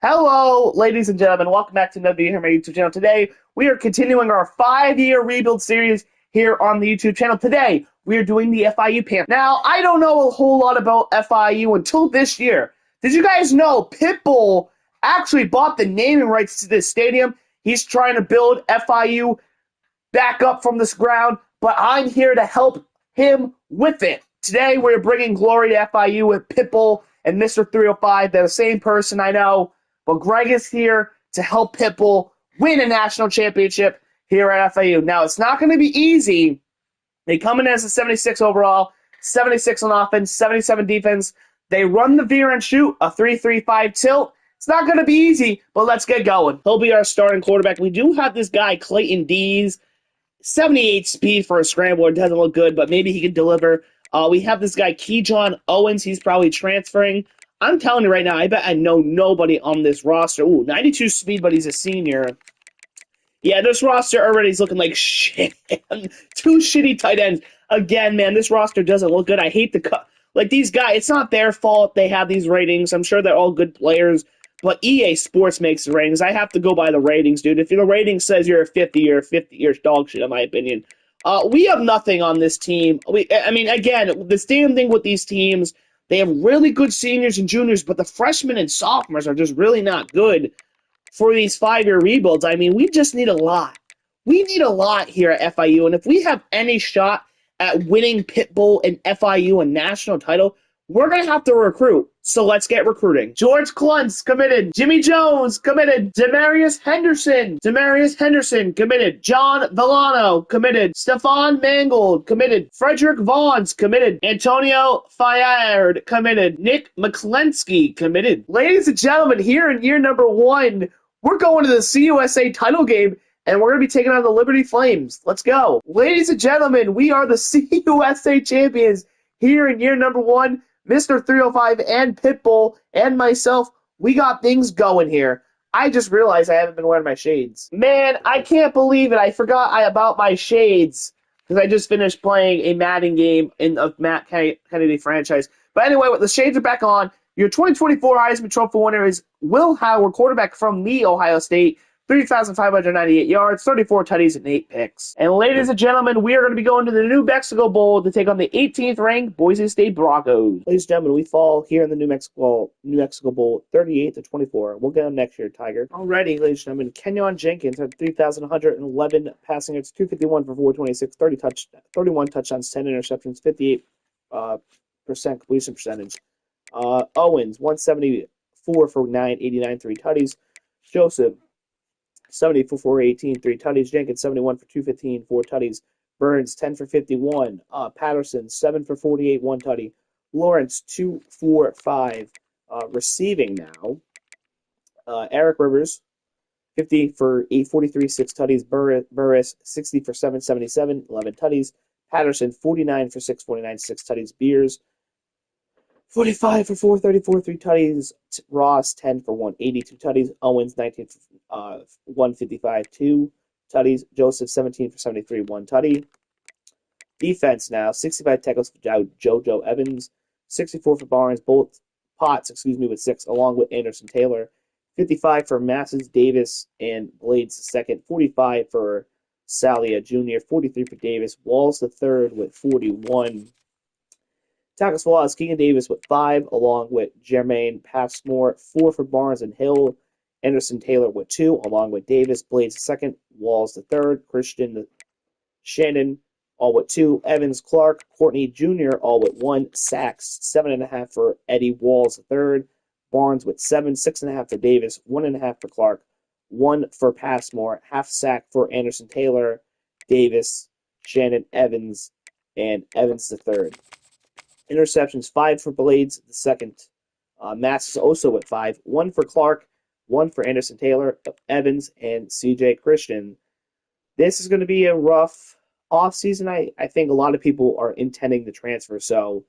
Hello, ladies and gentlemen. Welcome back to another video here on my YouTube channel. Today, we are continuing our 5-year rebuild series here on the YouTube channel. Today, we are doing the FIU camp. Now, I don't know a whole lot about FIU until this year. Did you guys know Pitbull actually bought the naming rights to this stadium? He's trying to build FIU back up from this ground, but I'm here to help him with it. Today, we're bringing glory to FIU with Pitbull and Mr. 305. They're the same person, I know. But Greg is here to help Pitbull win a national championship here at FIU. Now, it's not going to be easy. They come in as a 76 overall, 76 on offense, 77 defense. They run the veer and shoot, a 3-3-5 tilt. It's not going to be easy, but let's get going. He'll be our starting quarterback. We do have this guy, Clayton Dees, 78 speed for a scrambler. Doesn't look good, but maybe he can deliver. We have this guy, Keyjon Owens. He's probably transferring. I'm telling you right now, I bet I know nobody on this roster. Ooh, 92 speed, but he's a senior. Yeah, this roster already is looking like shit. Two shitty tight ends. Again, man, this roster doesn't look good. I hate the cut. Like, these guys, it's not their fault they have these ratings. I'm sure they're all good players, but EA Sports makes the ratings. I have to go by the ratings, dude. If the rating says you're a 50, you're a 50. You're dog shit, in my opinion. We have nothing on this team. Again, the same thing with these teams. They have really good seniors and juniors, but the freshmen and sophomores are just really not good for these 5-year rebuilds. I mean, we just need a lot. We need a lot here at FIU, and if we have any shot at winning Pitbull and FIU a national title, we're going to have to recruit. So let's get recruiting. George Kluntz, committed. Jimmy Jones, committed. Demarius Henderson, committed. John Villano, committed. Stefan Mangold, committed. Frederick Vaughns, committed. Antonio Fayard, committed. Nick McClensky, committed. Ladies and gentlemen, here in year number 1, we're going to the CUSA title game, and we're going to be taking on the Liberty Flames. Let's go. Ladies and gentlemen, we are the CUSA champions here in year number 1. Mr. 305 and Pitbull and myself, we got things going here. I just realized I haven't been wearing my shades. Man, I can't believe it. I forgot about my shades because I just finished playing a Madden game in the Matt Kennedy franchise. But anyway, the shades are back on. Your 2024 Heisman Trophy winner is Will Howard, quarterback from the Ohio State. 3,598 yards, 34 tutties, and 8 picks. And ladies and gentlemen, we are going to be going to the New Mexico Bowl to take on the 18th ranked Boise State Broncos. Ladies and gentlemen, we fall here in the New Mexico Bowl, 38-24. We'll get them next year, Tiger. Alrighty, ladies and gentlemen, Kenyon Jenkins had 3,111 passing yards, 251 for 426, 31 touchdowns, 10 interceptions, 58% completion percentage. Owens, 174 for 989, 3 tutties. Joseph, 70 for 418, 3 tutties. Jenkins, 71 for 215, 4 tutties. Burns, 10 for 51. Patterson, 7 for 48, 1 tutty. Lawrence, 2 for 5. Receiving now. Eric Rivers, 50 for 843, 6 tutties. Burris, 60 for 777, 11 tutties. Patterson, 49 for 649, 6 tutties. Beers, 45 for 434, 3 tutties. Ross, 10 for 182 tutties. Owens, 19 for 155, 2 tutties. Joseph, 17 for 73, 1 tutty. Defense now, 65 tackles for JoJo Evans, 64 for Barnes, Potts, with 6, along with Anderson Taylor. 55 for Masses, Davis, and Blades II. 45 for Salia Jr., 43 for Davis. Walls III with 41. Tackles for loss, Keegan Davis with 5, along with Jermaine Passmore, 4 for Barnes and Hill. Anderson Taylor with 2, along with Davis. Blades II, Walls III, Christian Shannon, all with 2. Evans, Clark, Courtney Jr., all with 1. Sacks, 7.5 for Eddie Walls III. Barnes with 7, 6.5 for Davis, 1.5 for Clark, 1 for Passmore, half sack for Anderson Taylor, Davis, Shannon, Evans, and Evans III. Interceptions, 5 for Blades II. Mass is also with 5. 1 for Clark, 1 for Anderson Taylor, Evans, and CJ Christian. This is going to be a rough offseason. I think a lot of people are intending to transfer, so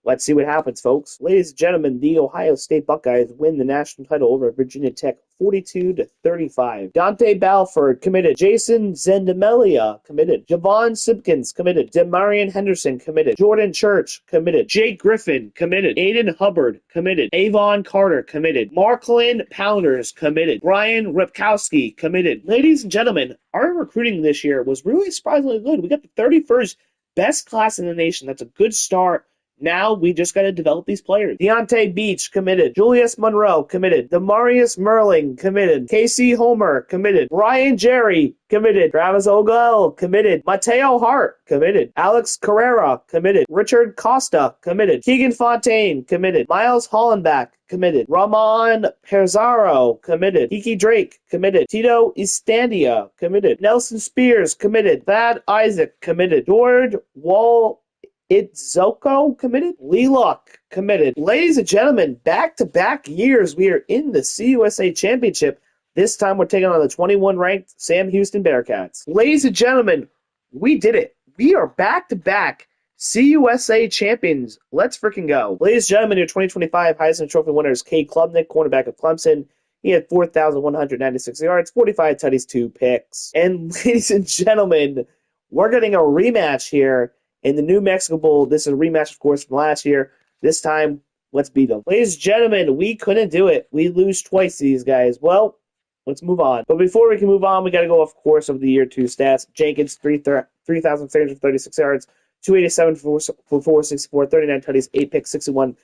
Let's see what happens, folks. Ladies and gentlemen, the Ohio State Buckeyes win the national title over Virginia Tech 42-35. Dante Balford committed. Jason Zendemelia committed. Javon Simpkins committed. Demarion Henderson committed. Jordan Church committed. Jake Griffin committed. Aiden Hubbard committed. Avon Carter committed. Markland Pounders committed. Brian Ripkowski committed. Ladies and gentlemen, our recruiting this year was really surprisingly good. We got the 31st best class in the nation. That's a good start. Now we just got to develop these players. Deontay Beach committed. Julius Monroe committed. Demarius Merling committed. Casey Homer committed. Brian Jerry committed. Travis Ogle committed. Mateo Hart committed. Alex Carrera committed. Richard Costa committed. Keegan Fontaine committed. Miles Hollenbach committed. Ramon Perzaro committed. Kiki Drake committed. Tito Istandia committed. Nelson Spears committed. Thad Isaac committed. George Wall Itzoko committed. Lee Luck committed. Ladies and gentlemen, back-to-back years we are in the CUSA Championship. This time we're taking on the 21-ranked Sam Houston Bearcats. Ladies and gentlemen, we did it. We are back-to-back CUSA champions. Let's freaking go. Ladies and gentlemen, your 2025 Heisman Trophy winner is Cade Klubnik, cornerback of Clemson. He had 4,196 yards, 45 tutties, 2 picks. And ladies and gentlemen, we're getting a rematch here in the New Mexico Bowl. This is a rematch, of course, from last year. This time, let's beat them. Ladies and gentlemen, we couldn't do it. We lose twice to these guys. Well, let's move on. But before we can move on, we got to go, of course, over the year 2 stats. Jenkins, 3,336 yards, 287 for 464, 39 tutties, 8 picks, 61%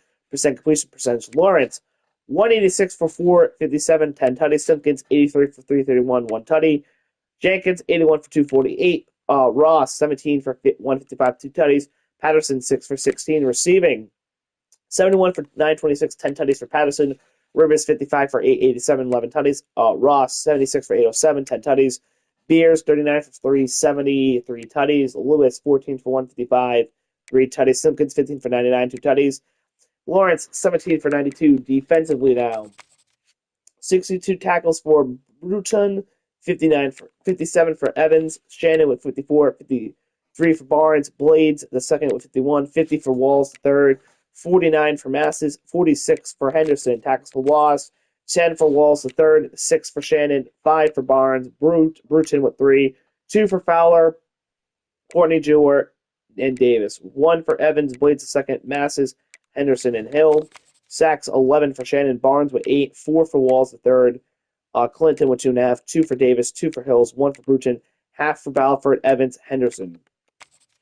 completion percentage. Lawrence, 186 for 457, 10 tutties. Simpkins, 83 for 331, 1 tutty. Jenkins, 81 for 248. Ross, 17 for 155, 2 tutties. Patterson, 6 for 16. Receiving, 71 for 926, 10 tutties for Patterson. Rivers, 55 for 887, 11 tutties. Ross, 76 for 807, 10 tutties. Beers, 39 for 370, 3 tutties. Lewis, 14 for 155, 3 tutties. Simpkins, 15 for 99, 2 tutties. Lawrence, 17 for 92. Defensively now, 62 tackles for Bruton, 57 for Evans, Shannon with 54, 53 for Barnes, Blades the second with 51, 50 for Walls the third, 49 for Masses, 46 for Henderson, tackles for loss, 10 for Walls the third, 6 for Shannon, 5 for Barnes, Bruton with 3, 2 for Fowler, Courtney Jewett, and Davis, 1 for Evans, Blades the second, Masses, Henderson, and Hill. Sacks 11 for Shannon, Barnes with 8, 4 for Walls the third, Clinton with 2.5, 2 for Davis, 2 for Hills, 1 for Bruton, half for Balford, Evans, Henderson.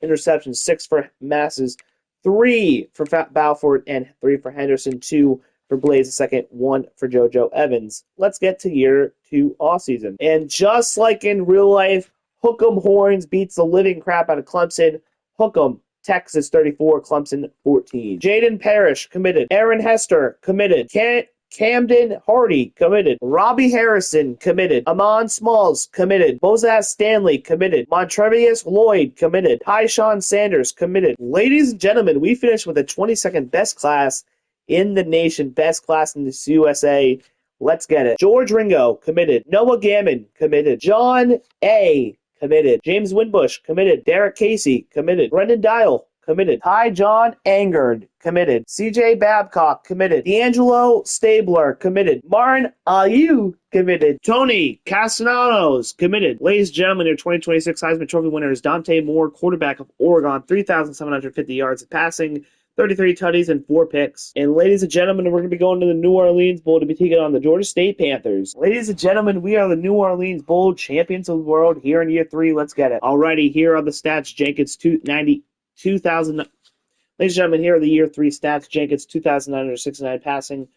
Interceptions, 6 for Masses, 3 for Balford, and 3 for Henderson, 2 for Blaze the second, 1 for JoJo Evans. Let's get to year 2 off-season. And just like in real life, Hook'em Horns beats the living crap out of Clemson. Hook'em, Texas 34, Clemson 14. Jaden Parrish committed. Aaron Hester committed. Camden Hardy committed. Robbie Harrison committed. Amon Smalls committed. Bozaz Stanley committed. Montrevious Lloyd committed. Tyshawn Sanders committed. Ladies and gentlemen, we finished with the 22nd best class in the nation, best class in the USA. Let's get it. George Ringo committed. Noah Gammon committed. John A. committed. James Winbush committed. Derek Casey committed. Brendan Dial committed. Ty John Angard committed. CJ Babcock committed. D'Angelo Stabler committed. Martin Ayu committed. Tony Castellanos committed. Ladies and gentlemen, your 2026 Heisman Trophy winner is Dante Moore, quarterback of Oregon, 3,750 yards of passing, 33 tutties, and 4 picks. And ladies and gentlemen, we're going to be going to the New Orleans Bowl to be taking on the Georgia State Panthers. Ladies and gentlemen, we are the New Orleans Bowl champions of the world here in year 3. Let's get it. Alrighty, here are the stats. Jenkins, 2,000. Ladies and gentlemen, here are the year 3 stats. Jenkins, 2,969 passing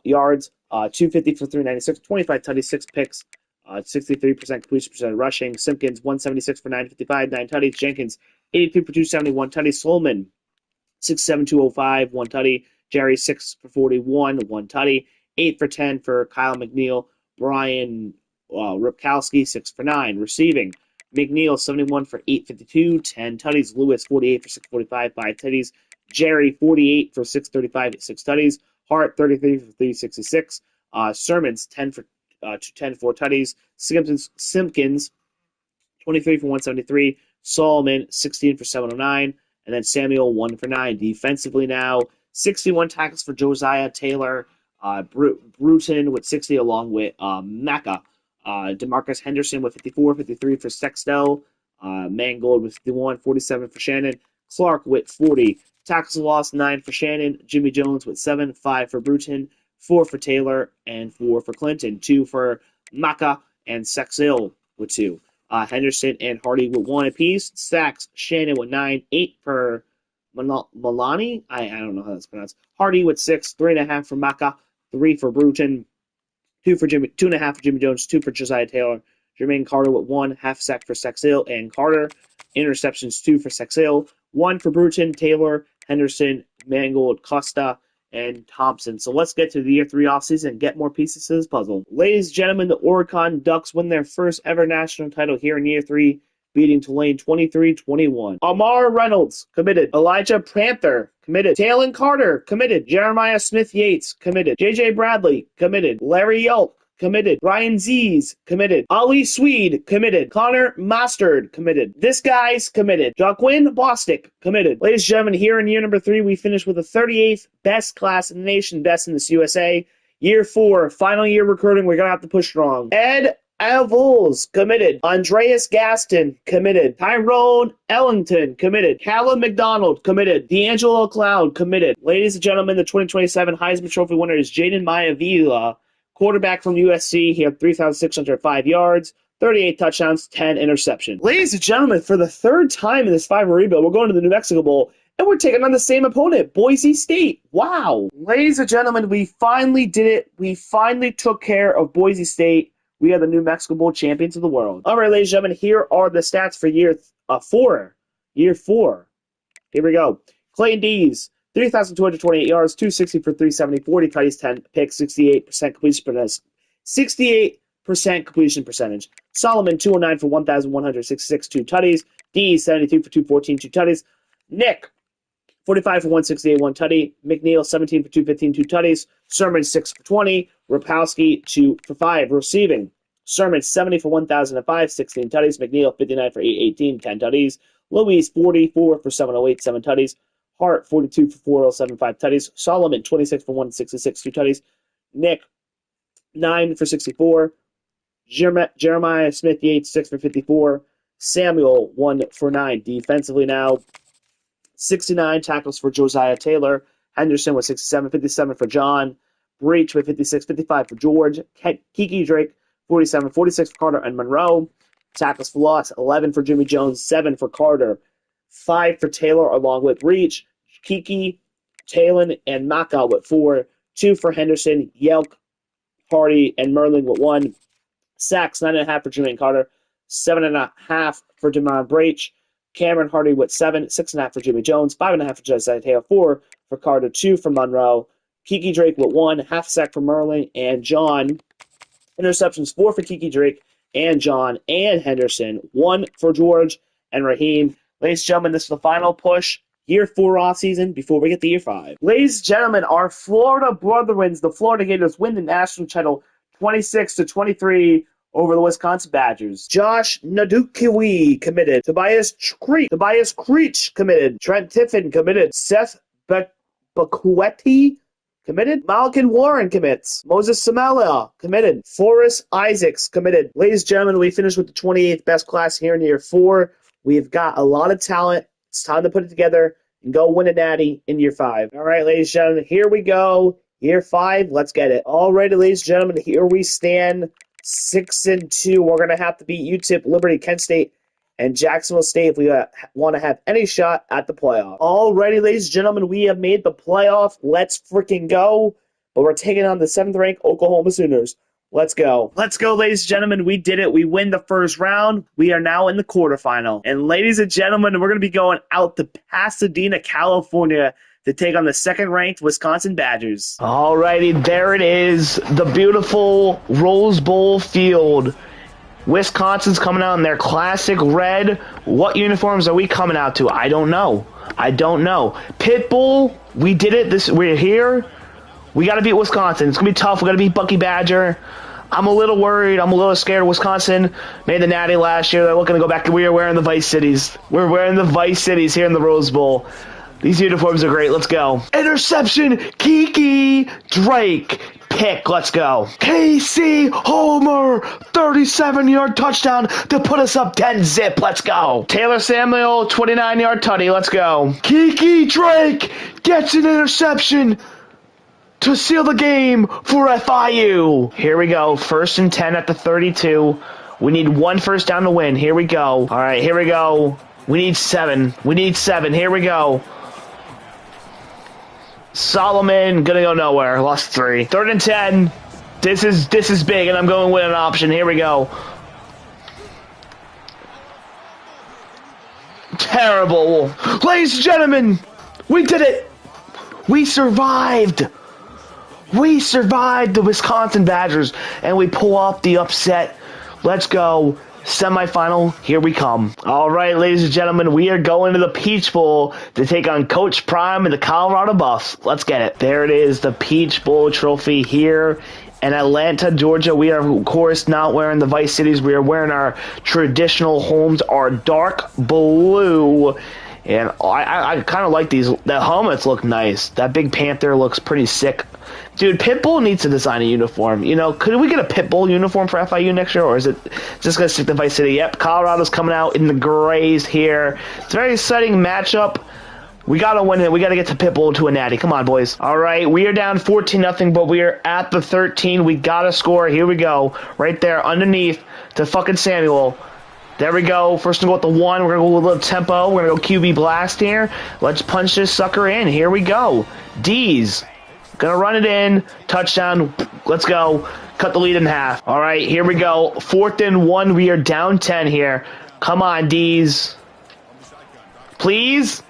yards, 250 for 396, 25 tutties, 6 picks, 63% completion percent rushing. Simpkins, 176 for 955, 9 tutties. Jenkins, 82 for 271 tutties. Solomon, 67205, 1 tutty. Jerry, 6 for 41, 1 tutty. 8 for 10 for Kyle McNeil. Brian Ripkowski, 6 for 9. Receiving, McNeil, 71 for 852, 10 tutties. Lewis, 48 for 645, 5 tutties. Jerry, 48 for 635, 6 tutties. Hart, 33 for 366. Sermons, 10 for 210, 4 tutties. Simpkins, 23 for 173. Solomon, 16 for 709. And then Samuel, 1 for 9. Defensively now, 61 tackles for Josiah Taylor. Bruton with 60 along with Mecca. DeMarcus Henderson with 54, 53 for Sextel. Mangold with 51, 47 for Shannon. Clark with 40. Tackles lost, 9 for Shannon. Jimmy Jones with 7, 5 for Bruton, 4 for Taylor, and 4 for Clinton. 2 for Maka and Sexil with 2. Henderson and Hardy with 1 apiece. Sacks, Shannon with 9, 8 for Milani. I don't know how that's pronounced. Hardy with 6, 3.5 for Maka, 3 for Bruton, 2 for Jimmy, 2.5 for Jimmy Jones, 2 for Josiah Taylor. Jermaine Carter with 1, half sack for Sexil and Carter. Interceptions, 2 for Sexil, 1 for Bruton, Taylor, Henderson, Mangold, Costa, and Thompson. So let's get to the year 3 offseason and get more pieces to this puzzle. Ladies and gentlemen, the Oregon Ducks win their first ever national title here in year 3, beating Tulane 23-21. Amar Reynolds, committed. Elijah Panther, committed. Talon Carter, committed. Jeremiah Smith-Yates, committed. J.J. Bradley, committed. Larry Yelp, committed. Ryan Zees, committed. Ali Swede, committed. Connor Mostard, committed. This guy's committed. Joaquin Bostic, committed. Ladies and gentlemen, here in year number 3, we finished with the 38th best class in the nation, best in this USA. Year 4, final year recruiting, we're going to have to push strong. Ed Avils, committed. Andreas Gaston, committed. Tyrone Ellington, committed. Callum McDonald, committed. D'Angelo Cloud, committed. Ladies and gentlemen, the 2027 Heisman Trophy winner is Jaden Maivia, quarterback from USC. He had 3,605 yards, 38 touchdowns, 10 interceptions. Ladies and gentlemen, for the 3rd time in this 5-year rebuild, we're going to the New Mexico Bowl, and we're taking on the same opponent, Boise State. Wow. Ladies and gentlemen, we finally did it. We finally took care of Boise State. We are the New Mexico Bowl champions of the world. All right, ladies and gentlemen, here are the stats for year 4. Year 4. Here we go. Clayton Dees, 3,228 yards, 260 for 370, 40 tutties, 10 picks, 68% completion percentage. 68% completion percentage. Solomon, 209 for 1,166, 2 tutties. Dees, 72 for 214, 2 tutties. Nick, 45 for 168, 1 tutty. McNeil, 17 for 215, 2 tutties. Sermon, 6 for 20. Rapowski, 2 for 5. Receiving. Sermon, 70 for 1,005, 16 tutties. McNeil, 59 for 818, 10 tutties. Louise, 44 for 708, 7 tutties. Hart, 42 for 407, 5 tutties. Solomon, 26 for 166, 2 tutties. Nick, 9 for 64. Jeremiah Smith-Yates, 6 for 54. Samuel, 1 for 9. Defensively now, 69 tackles for Josiah Taylor. Henderson with 67, 57 for John. Breach with 56, 55 for George. Kiki Drake, 47, 46 for Carter and Monroe. Tackles for loss, 11 for Jimmy Jones, 7 for Carter, 5 for Taylor along with Breach. Kiki, Talon, and Maka with 4. 2 for Henderson, Yelk, Hardy, and Merlin with 1. Sacks, 9.5 for Jermaine Carter, 7.5 for Demond Breach. Cameron Hardy with 7, 6.5 for Jimmy Jones, 5.5 for Josiah Taylor, 4 for Carter, 2 for Monroe. Kiki Drake with 1, half sack for Merlin and John. Interceptions, 4 for Kiki Drake and John and Henderson, 1 for George and Raheem. Ladies and gentlemen, this is the final push, year 4 offseason, before we get to year 5. Ladies and gentlemen, our Florida Brethren, the Florida Gators, win the national title 26-23 over the Wisconsin Badgers. Josh Nadukiwi committed. Tobias Creech committed. Trent Tiffin committed. Seth Bakueti committed. Malcolm Warren commits. Moses Samela committed. Forrest Isaacs committed. Ladies and gentlemen, we finished with the 28th best class here in year 4. We've got a lot of talent. It's time to put it together and go win a natty in year 5. All right, ladies and gentlemen, here we go. Year 5, let's get it. All right, ladies and gentlemen, here we stand. 6-2. We're going to have to beat UTEP, Liberty, Kent State, and Jacksonville State if we want to have any shot at the playoff. Alrighty, ladies and gentlemen, we have made the playoff. Let's freaking go. But we're taking on the 7th-ranked Oklahoma Sooners. Let's go. Let's go, ladies and gentlemen. We did it. We win the first round. We are now in the quarterfinal. And ladies and gentlemen, we're going to be going out to Pasadena, California to take on the 2nd-ranked Wisconsin Badgers. Alrighty, there it is. The beautiful Rose Bowl field. Wisconsin's coming out in their classic red. What uniforms are we coming out to? I don't know. Pitbull, we did it. We're here. We got to beat Wisconsin. It's going to be tough. We got to beat Bucky Badger. I'm a little worried. I'm a little scared. Wisconsin made the Natty last year. They're looking to go back. We are wearing the Vice Cities. We're wearing the Vice Cities here in the Rose Bowl. These uniforms are great. Let's go. Interception. Kiki Drake. Pick. Let's go. Casey Homer. 37-yard touchdown to put us up 10-zip. Let's go. Taylor Samuel. 29-yard tutty. Let's go. Kiki Drake gets an interception to seal the game for FIU. Here we go. 1st and 10 at the 32. We need 1 first down to win. Here we go. All right, here we go. We need 7. We need 7. Here we go. Solomon gonna go nowhere. Lost 3. 3rd and 10. This is big, and I'm going to win an option. Here we go. Terrible. Ladies and gentlemen, we did it. We survived. We survived the Wisconsin Badgers, and we pull off the upset. Let's go. Semifinal, here we come. All right, ladies and gentlemen, we are going to the Peach Bowl to take on Coach Prime and the Colorado Buffs. Let's get it. There it is, the Peach Bowl trophy here in Atlanta, Georgia. We are, of course, not wearing the Vice Cities. We are wearing our traditional homes, our dark blue. And I kind of like these. The helmets look nice. That big panther looks pretty sick. Dude, Pitbull needs to design a uniform. You know, could we get a Pitbull uniform for FIU next year, or is it just going to stick to Vice City? Yep, Colorado's coming out in the grays here. It's a very exciting matchup. We got to win it. We got to get to Pitbull to a natty. Come on, boys. All right, we are down 14-0, but we are at the 13. We got to score. Here we go. Right there, underneath to fucking Samuel. There we go. First, we'll go with the 1. We're going to go with a little tempo. We're going to go QB blast here. Let's punch this sucker in. Here we go. D's. Gonna run it in. Touchdown. Let's go. Cut the lead in half. All right, here we go. 4th and 1. We are down 10 here. Come on, D's. Please.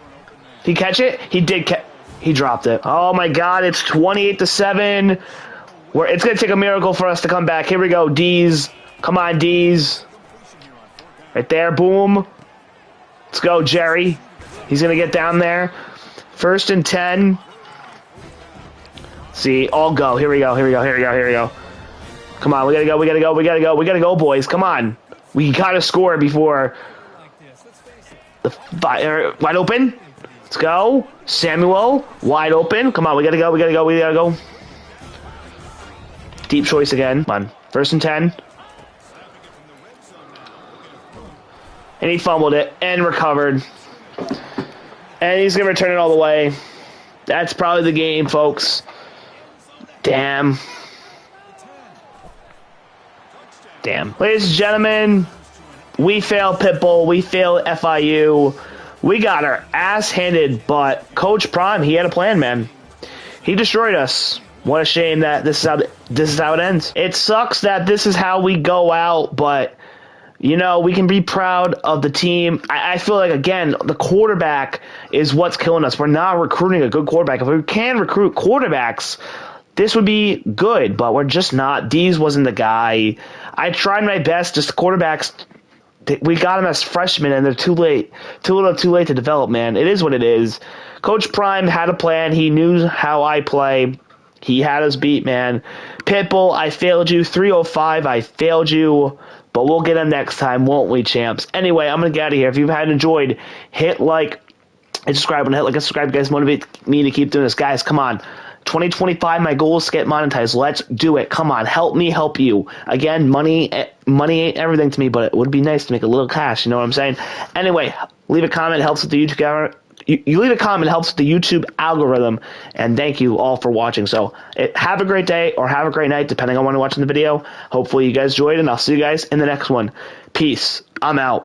Did he catch it? He did catch. He dropped it. Oh, my God. It's 28-7. It's going to take a miracle for us to come back. Here we go, D's. Come on, D's. Right there. Boom. Let's go, Jerry. He's going to get down there. 1st and 10. See, all go. Here we go. Here we go. Here we go. Here we go. Come on, we gotta go. We gotta go. We gotta go. We gotta go, boys. Come on. We gotta score before the fire. Wide open. Let's go. Samuel, wide open. Come on, we gotta go. We gotta go. We gotta go. Deep choice again. Come on. 1st and 10. And he fumbled it and recovered. And he's gonna return it all the way. That's probably the game, folks. Damn. Ladies and gentlemen, we failed Pitbull. We failed FIU. We got our ass handed, but Coach Prime, he had a plan, man. He destroyed us. What a shame that this is how it ends. It sucks that this is how we go out, but you know, we can be proud of the team. I feel like, again, the quarterback is what's killing us. We're not recruiting a good quarterback. If we can recruit quarterbacks, this would be good, but we're just not. Dees wasn't the guy. I tried my best. Just the quarterbacks, we got them as freshmen, and they're too late. Too little too late to develop, man. It is what it is. Coach Prime had a plan. He knew how I play. He had us beat, man. Pitbull, I failed you. 305, I failed you. But we'll get him next time, won't we, champs? Anyway, I'm going to get out of here. If you've enjoyed, hit like and subscribe. When I hit like and subscribe, you guys motivate me to keep doing this. Guys, come on. 2025, my goal is to get monetized. Let's do it. Come on, help me help you. Again, money ain't everything to me, but it would be nice to make a little cash. You know what I'm saying? Anyway, leave a comment. It helps with the YouTube. You leave a comment, it helps with the YouTube algorithm. And thank you all for watching. So have a great day or have a great night, depending on when you're watching the video. Hopefully you guys enjoyed, and I'll see you guys in the next one. Peace. I'm out.